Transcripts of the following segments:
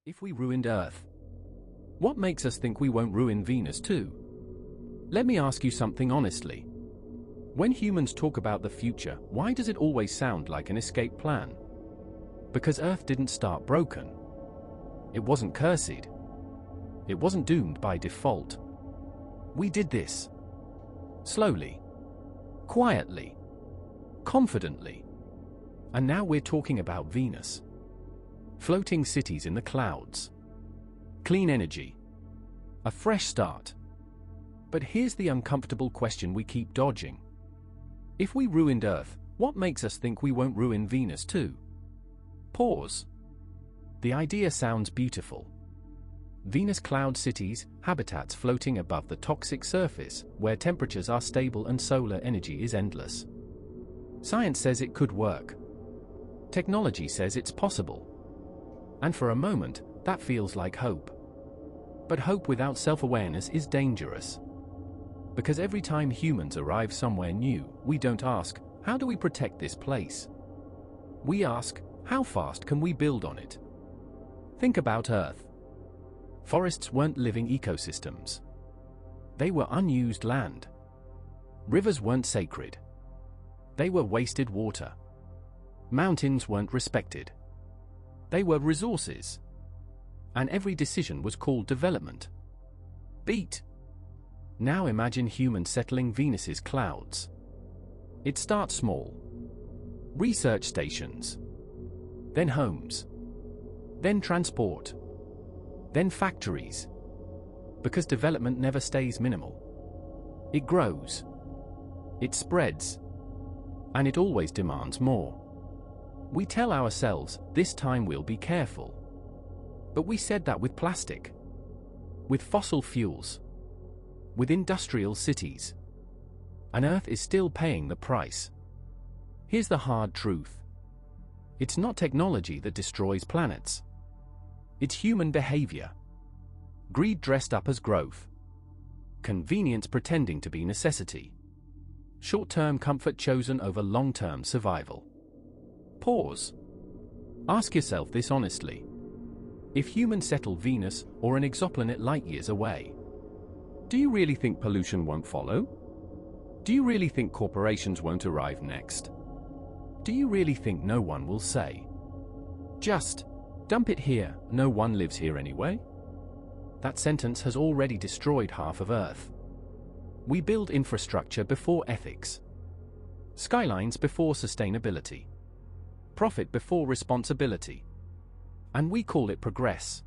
If we ruined Earth, what makes us think we won't ruin Venus too? Let me ask you something honestly. When humans talk about the future, why does it always sound like an escape plan? Because Earth didn't start broken. It wasn't cursed. It wasn't doomed by default. We did this. Slowly. Quietly. Confidently. And now we're talking about Venus. Floating cities in the clouds. Clean energy. A fresh start. But here's the uncomfortable question we keep dodging. If we ruined Earth, what makes us think we won't ruin Venus too? Pause. The idea sounds beautiful. Venus cloud cities, habitats floating above the toxic surface, where temperatures are stable and solar energy is endless. Science says it could work. Technology says it's possible. And for a moment, that feels like hope. But hope without self-awareness is dangerous. Because every time humans arrive somewhere new, we don't ask, how do we protect this place? We ask, how fast can we build on it? Think about Earth. Forests weren't living ecosystems. They were unused land. Rivers weren't sacred. They were wasted water. Mountains weren't respected. They were resources. And every decision was called development. Beat. Now imagine humans settling Venus's clouds. It starts small. Research stations. Then homes. Then transport. Then factories. Because development never stays minimal. It grows. It spreads. And it always demands more. We tell ourselves, this time we'll be careful. But we said that with plastic. With fossil fuels. With industrial cities. And Earth is still paying the price. Here's the hard truth. It's not technology that destroys planets. It's human behavior. Greed dressed up as growth. Convenience pretending to be necessity. Short-term comfort chosen over long-term survival. Pause. Ask yourself this honestly. If humans settle Venus or an exoplanet light years away, do you really think pollution won't follow? Do you really think corporations won't arrive next? Do you really think no one will say, just dump it here, no one lives here anyway? That sentence has already destroyed half of Earth. We build infrastructure before ethics. Skylines before sustainability. Profit before responsibility. And we call it progress.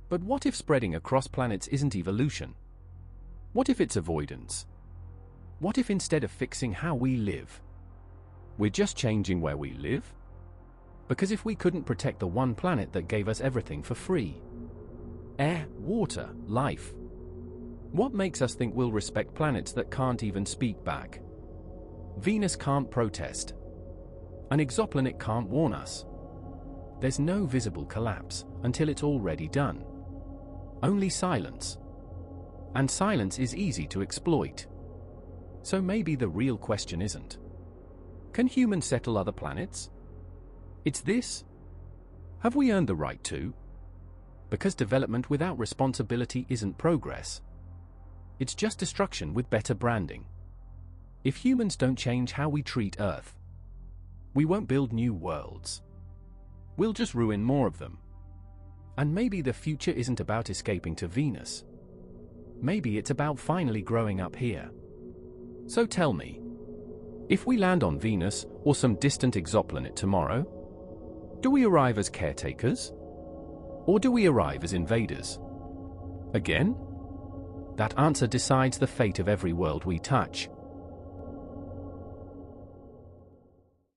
But what if spreading across planets isn't evolution? What if it's avoidance? What if instead of fixing how we live, we're just changing where we live? Because if we couldn't protect the one planet that gave us everything for free, air, water, life, what makes us think we'll respect planets that can't even speak back? Venus can't protest. An exoplanet can't warn us. There's no visible collapse until it's already done. Only silence. And silence is easy to exploit. So maybe the real question isn't, can humans settle other planets? It's this. Have we earned the right to? Because development without responsibility isn't progress. It's just destruction with better branding. If humans don't change how we treat Earth, we won't build new worlds. We'll just ruin more of them. And maybe the future isn't about escaping to Venus. Maybe it's about finally growing up here. So tell me, if we land on Venus or some distant exoplanet tomorrow, do we arrive as caretakers? Or do we arrive as invaders? Again? That answer decides the fate of every world we touch.